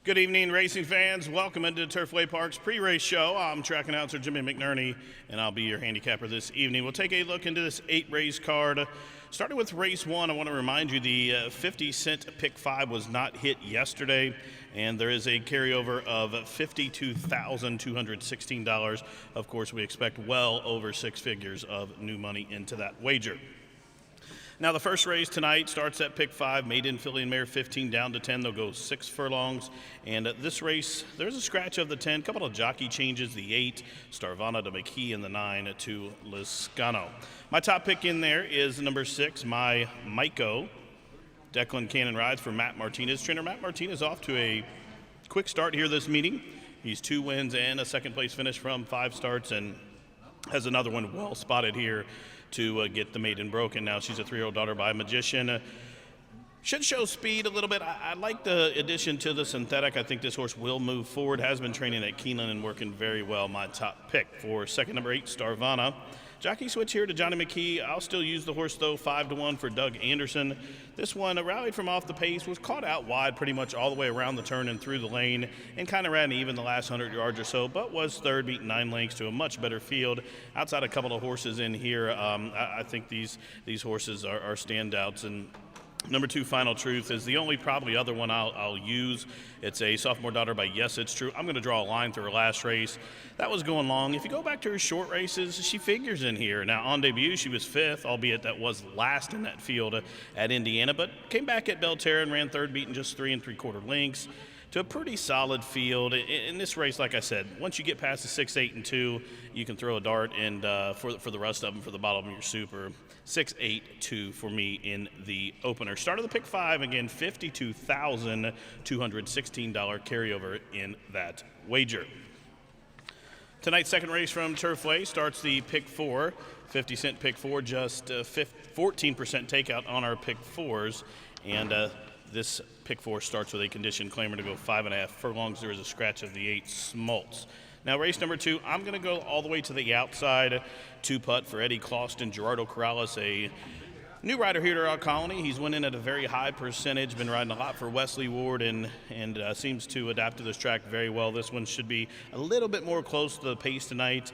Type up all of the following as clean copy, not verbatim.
Good evening, racing fans. Welcome into Turfway Park's pre-race show. I'm track announcer Jimmy McNerney, and I'll be your handicapper this evening. We'll take a look into this 8-race card. Starting with race 1, I want to remind you the 50-cent pick 5 was not hit yesterday, and there is a carryover of $52,216. Of course, we expect well over six figures of new money into that wager. Now, the first race tonight starts at pick 5, maiden filly and mare 15 down to 10. They'll go 6 furlongs. And this race, there's a scratch of the 10, couple of jockey changes, the 8, Starvana to McKee, and the 9 to Liscano. My top pick in there is number 6, my Maiko. Declan Cannon rides for Matt Martinez. Trainer Matt Martinez off to a quick start here this meeting. He's 2 wins and a second-place finish from 5 starts, and has another one well spotted here to get the maiden broken. Now she's a 3-year-old daughter by Magician. Should show speed a little bit. I like the addition to the synthetic. I think this horse will move forward. Has been training at Keeneland and working very well. My top pick for second, number 8, Starvana. Jockey switch here to Johnny McKee. I'll still use the horse, though, 5-1 for Doug Anderson. This one rallied from off the pace, was caught out wide pretty much all the way around the turn and through the lane, and kind of ran even the last 100 yards or so, but was third, beating 9 lengths to a much better field. Outside a couple of horses in here, I think these horses are standouts. And number 2, Final Truth, is the only probably other one I'll use. It's a sophomore daughter by Yes It's True. I'm going to draw a line through her last race. That was going long. If you go back to her short races, she figures in here. Now, on debut, she was 5th, albeit that was last in that field at Indiana, but came back at Belterra and ran third, beating just 3 3/4 lengths to a pretty solid field. In this race, like I said, once you get past the 6, 8, and 2, you can throw a dart, and for the rest of them, for the bottom of your super, 6, 8, 2 for me in the opener. Start of the pick 5, again, $52,216 carryover in that wager. Tonight's second race from Turfway starts the pick 4, 50-cent pick 4, just 14% takeout on our pick 4s, and this pick 4 starts with a condition claimer to go 5.5 furlongs. There is a scratch of the 8 Smoltz. Now, race number 2, I'm going to go all the way to the outside. 2-putt for Eddie Clauston, Gerardo Corrales, a new rider here to our colony. He's winning at a very high percentage, been riding a lot for Wesley Ward, and seems to adapt to this track very well. This one should be a little bit more close to the pace tonight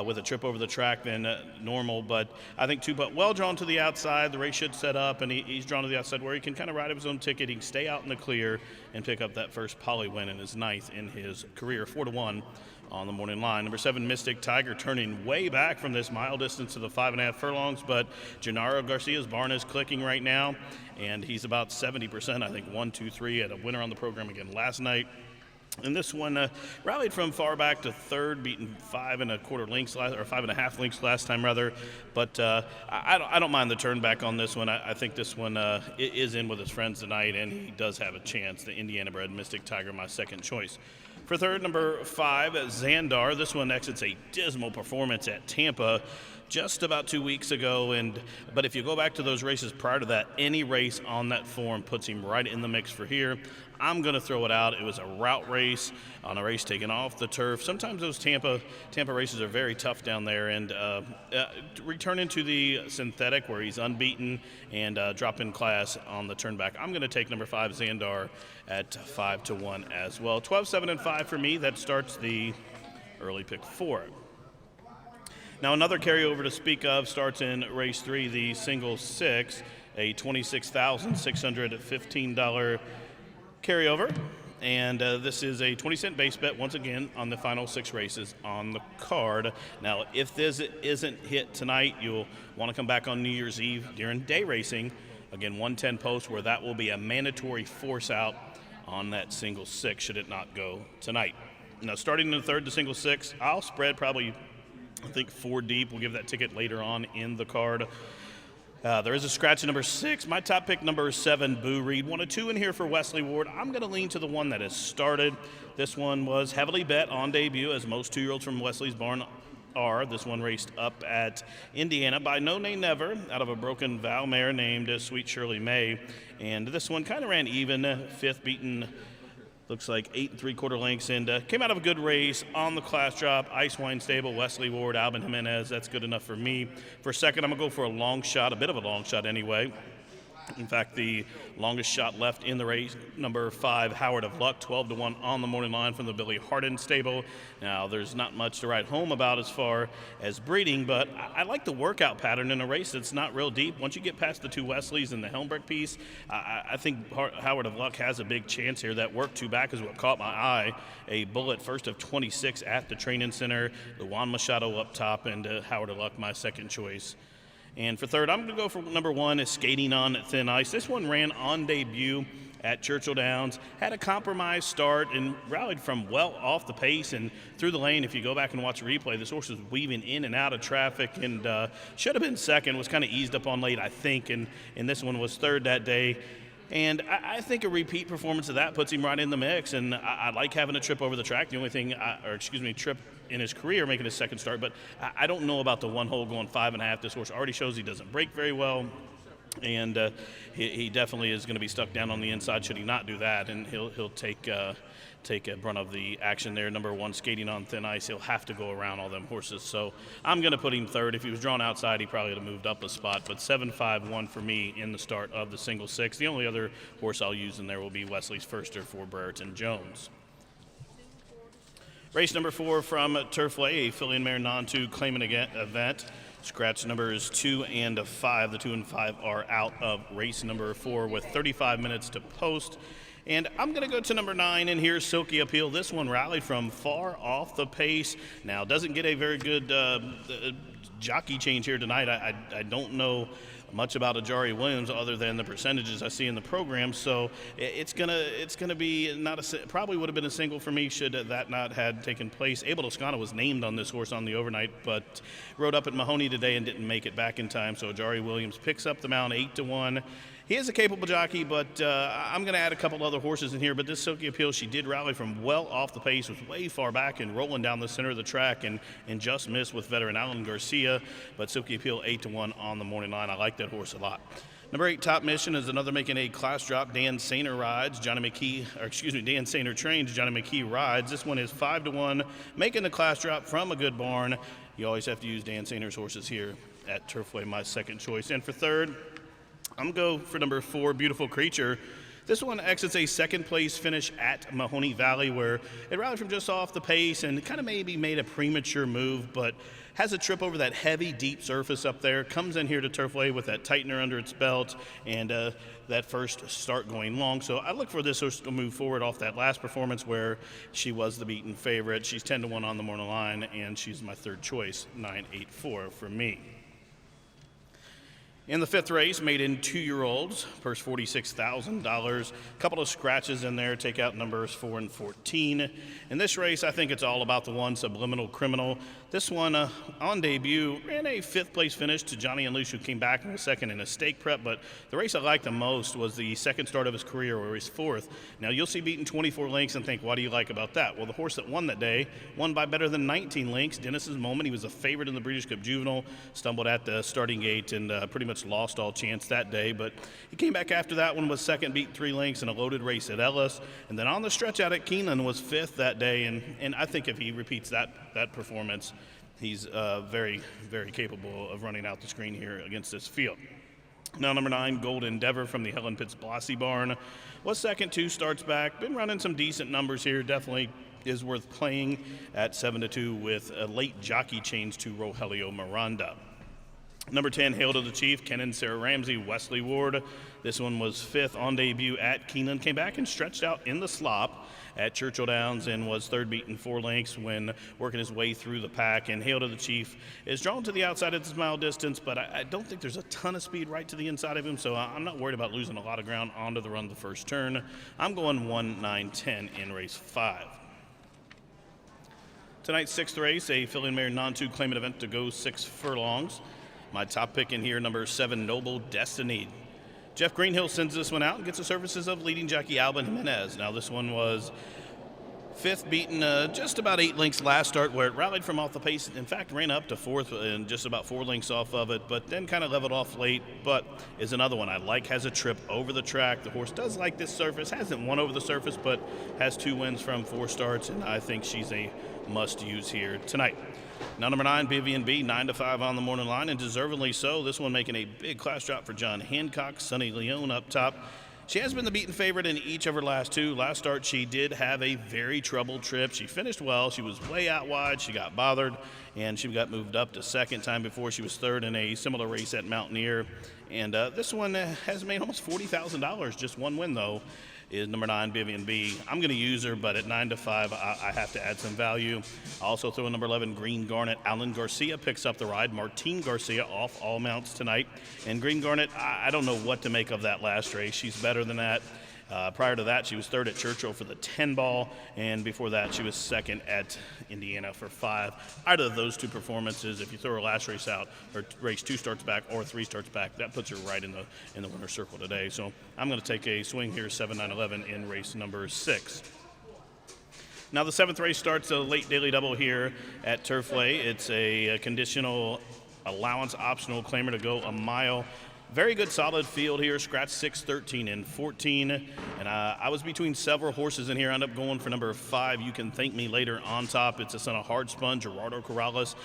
with a trip over the track than normal, but I think 2-putt well drawn to the outside. The race should set up, and he's drawn to the outside where he can kind of ride up his own ticket. He can stay out in the clear and pick up that first poly win in his 9th in his career, 4-1 on the morning line. Number 7, Mystic Tiger, turning way back from this mile distance to the 5.5 furlongs, but Gennaro Garcia's barn is clicking right now, and he's about 70%, I think 1, 2, 3, had a winner on the program again last night. And this one rallied from far back to third, beating 5 1/4 lengths or 5.5 lengths last time rather. But I don't mind the turn back on this one. I think this one is in with his friends tonight, and he does have a chance. The Indiana-bred Mystic Tiger, my second choice. For third, number 5, Xandar. This one exits a dismal performance at Tampa just about 2 weeks ago, but if you go back to those races prior to that, any race on that form puts him right in the mix for here. I'm going to throw it out. It was a route race on a race taken off the turf. Sometimes those Tampa races are very tough down there, and returning to the synthetic where he's unbeaten and drop in class on the turn back. I'm going to take number 5, Xandar, at 5-1 as well. 12, 7, and 5 for me. That starts the early pick 4. Now, another carryover to speak of starts in race 3, the single 6, a $26,615 carryover. And this is a 20-cent base bet, once again, on the final 6 races on the card. Now, if this isn't hit tonight, you'll want to come back on New Year's Eve during day racing. Again, 110 post, where that will be a mandatory force out on that single 6 should it not go tonight. Now, starting in the third, the single 6, I'll spread probably, I think, 4 deep. We'll give that ticket later on in the card. There is a scratch at number 6. My top pick, number 7, Boo Reed. 1 of 2 in here for Wesley Ward. I'm going to lean to the one that has started. This one was heavily bet on debut, as most 2-year-olds from Wesley's barn are. This one raced up at Indiana by No Nay Never out of a broken Val mare named Sweet Shirley May. And this one kind of ran even, 5th, beaten looks like 8 3/4 lengths, and came out of a good race on the class drop. Ice Wine Stable, Wesley Ward, Alvin Jimenez. That's good enough for me. For second, I'm going to go for a long shot, a bit of a long shot anyway. In fact, the longest shot left in the race, number 5, Howard of Luck, 12-1 on the morning line from the Billy Hardin stable. Now, there's not much to write home about as far as breeding, but I like the workout pattern in a race that's not real deep. Once you get past the 2 Wesleys and the Helmbrecht piece, I think Howard of Luck has a big chance here. That work 2 back is what caught my eye. A bullet first of 26 at the training center, the Juan Machado up top, and Howard of Luck, my second choice. And for third, I'm going to go for number 1, is Skating on Thin Ice. This one ran on debut at Churchill Downs, had a compromised start and rallied from well off the pace and through the lane. If you go back and watch a replay, this horse was weaving in and out of traffic and should have been second, was kind of eased up on late, I think, and this one was third that day. And I think a repeat performance of that puts him right in the mix, and I like having a trip over the track. The only thing, trip in his career making his second start, but I don't know about the 1 hole going 5.5. This horse already shows he doesn't break very well, and he definitely is going to be stuck down on the inside should he not do that, and he'll take a brunt of the action there. Number 1, Skating on Thin Ice, he'll have to go around all them horses. So I'm going to put him third. If he was drawn outside, he probably would have moved up a spot, but 7-5-1 for me in the start of the single 6. The only other horse I'll use in there will be Wesley's Firster for Brereton Jones. Race number 4 from Turfway, a filly and mare non-2 claimant event. Scratch numbers 2 and 5. The 2 and 5 are out of race number 4 with 35 minutes to post. And I'm going to go to number 9, and here's Silky Appeal. This one rallied from far off the pace. Now, doesn't get a very good jockey change here tonight. I don't know much about Ajari Williams other than the percentages I see in the program, so it's gonna be probably would have been a single for me should that not had taken place. Abel Toscano was named on this horse on the overnight, but rode up at Mahoney today and didn't make it back in time, so Ajari Williams picks up the mount 8-1. He is a capable jockey, but I'm going to add a couple other horses in here. But this Silky Appeal, she did rally from well off the pace, was way far back and rolling down the center of the track and just missed with veteran Alan Garcia. But Silky Appeal 8-1 on the morning line. I like that horse a lot. Number 8, Top Mission, is another making a class drop. Dan Sainer rides. Dan Sainer trains. Johnny McKee rides. This one is 5-1, making the class drop from a good barn. You always have to use Dan Sainer's horses here at Turfway, my second choice. And for third, I'm going to go for number 4, Beautiful Creature. This one exits a second place finish at Mahoney Valley, where it rallied from just off the pace and kind of maybe made a premature move, but has a trip over that heavy, deep surface up there. Comes in here to Turfway with that tightener under its belt and that first start going long. So I look for this horse to move forward off that last performance where she was the beaten favorite. She's 10-1 on the morning line, and she's my third choice, 9-8-4 for me. In the 5th race, maiden 2-year-olds, purse $46,000. A couple of scratches in there, take out numbers 4 and 14. In this race, I think it's all about the 1, Subliminal Criminal. This one, on debut, ran a 5th place finish to Johnny and Luce, who came back in a second in a stake prep, but the race I liked the most was the second start of his career, where he's 4th. Now, you'll see beaten 24 lengths and think, what do you like about that? Well, the horse that won that day won by better than 19 lengths. Dennis's Moment, he was a favorite in the Breeders' Cup Juvenile, stumbled at the starting gate and pretty much lost all chance that day, but he came back after that one, was second, beat 3 lengths in a loaded race at Ellis, and then on the stretch out at Keeneland was 5th that day, and I think if he repeats that performance, he's very, very capable of running out the screen here against this field. Now, number 9, Gold Endeavor from the Helen Pitts Blossy Barn, was second, 2 starts back, been running some decent numbers here, definitely is worth playing at 7-2 with a late jockey change to Rogelio Miranda. Number 10, Hail to the Chief, Ken and Sarah Ramsey, Wesley Ward. This one was 5th on debut at Keeneland. Came back and stretched out in the slop at Churchill Downs and was third, beaten 4 lengths when working his way through the pack. And Hail to the Chief is drawn to the outside at this mile distance, but I don't think there's a ton of speed right to the inside of him, so I'm not worried about losing a lot of ground onto the run the first turn. I'm going 1-9-10 in race 5. Tonight's 6th race, a filly and mare non-2 claimant event to go 6 furlongs. My top pick in here, number 7, Noble Destiny. Jeff Greenhill sends this one out and gets the services of leading jockey Alvin Jimenez. Now, this one was 5th, beaten just about 8 lengths last start, where it rallied from off the pace. In fact, ran up to 4th and just about 4 lengths off of it, but then kind of leveled off late. But is another one I like, has a trip over the track. The horse does like this surface, hasn't won over the surface, but has 2 wins from 4 starts, and I think she's a must use here tonight. Now, number 9, Vivian B, 9-5 on the morning line, and deservedly so. This one making a big class drop for John Hancock. Sunny Leone up top. She has been the beaten favorite in each of her last 2. Last start, she did have a very troubled trip. She finished well. She was way out wide. She got bothered, and she got moved up to second. Time before she was third in a similar race at Mountaineer. And this one has made almost $40,000. Just one win, though, is number 9, Vivian B. I'm going to use her, but at 9-5, I have to add some value. I also throw in number 11, Green Garnet. Alan Garcia picks up the ride. Martine Garcia off all mounts tonight. And Green Garnet, I don't know what to make of that last race. She's better than that. Prior to that, she was third at Churchill for the 10 ball, and before that, she was second at Indiana for 5. Out of those 2 performances, if you throw her last race out, or race 2 starts back or 3 starts back, that puts her right in the winner's circle today. So I'm going to take a swing here, 7-9-11 in race number 6. Now the 7th race starts a late daily double here at Turfway. It's a conditional allowance optional claimer to go a mile. Very good solid field here, scratch 6, 13, and 14. And I was between several horses in here. I ended up going for number 5, You Can Thank Me Later on top. It's a son of Hard Spun, Gerardo Corrales.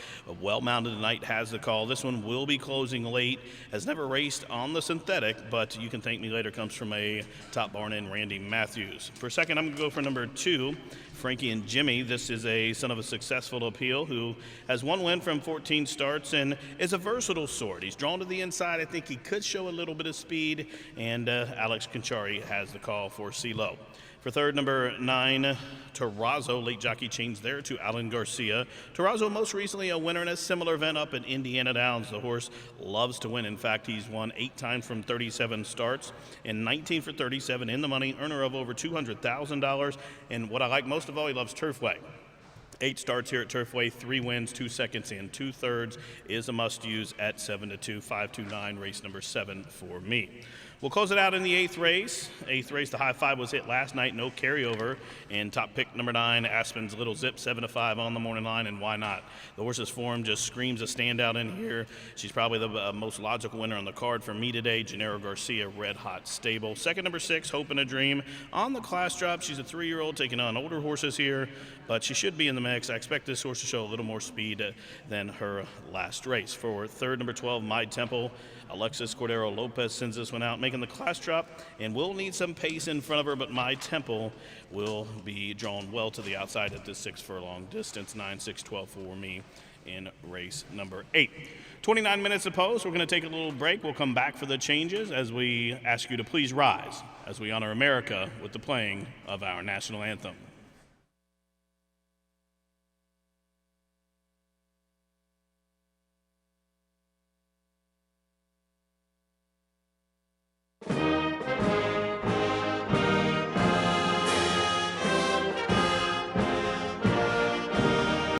Well-mounted tonight has the call. This one will be closing late. Has never raced on the synthetic, but You Can Thank Me Later comes from a top barn in Randy Matthews. For second, I'm going to go for number 2, Frankie and Jimmy. This is a son of a successful appeal who has 1 win from 14 starts and is a versatile sort. He's drawn to the inside. I think he could show a little bit of speed, and Alex Conchari has the call for CeeLo. For third, number 9, Terrazzo. Late jockey changed there to Alan Garcia. Terrazzo most recently a winner in a similar event up at Indiana Downs. The horse loves to win. In fact, he's won 8 times from 37 starts and 19 for 37 in the money, earner of over $200,000. And what I like most of all, he loves Turfway. 8 starts here at Turfway, 3 wins, 2 seconds, and 2/3 is a must-use at 7-2, 5-2-9, race number 7 for me. We'll close it out in the 8th race. 8th race, the high 5 was hit last night, no carryover. And top pick number 9, Aspen's Little Zip, 7-5 on the morning line, and why not? The horse's form just screams a standout in here. She's probably the most logical winner on the card for me today. Gennaro Garcia, red hot stable. Second, number 6, Hope and a Dream. On the class drop, she's a 3-year-old taking on older horses here, but she should be in the mix. I expect this horse to show a little more speed than her last race. For third, number 12, My Temple. Alexis Cordero Lopez sends this one out, making the class drop, and will need some pace in front of her, but My Temple will be drawn well to the outside at this 6 furlong distance, 9-6-12 for me in race number 8. 29 minutes to post. We're going to take a little break. We'll come back for the changes as we ask you to please rise as we honor America with the playing of our national anthem.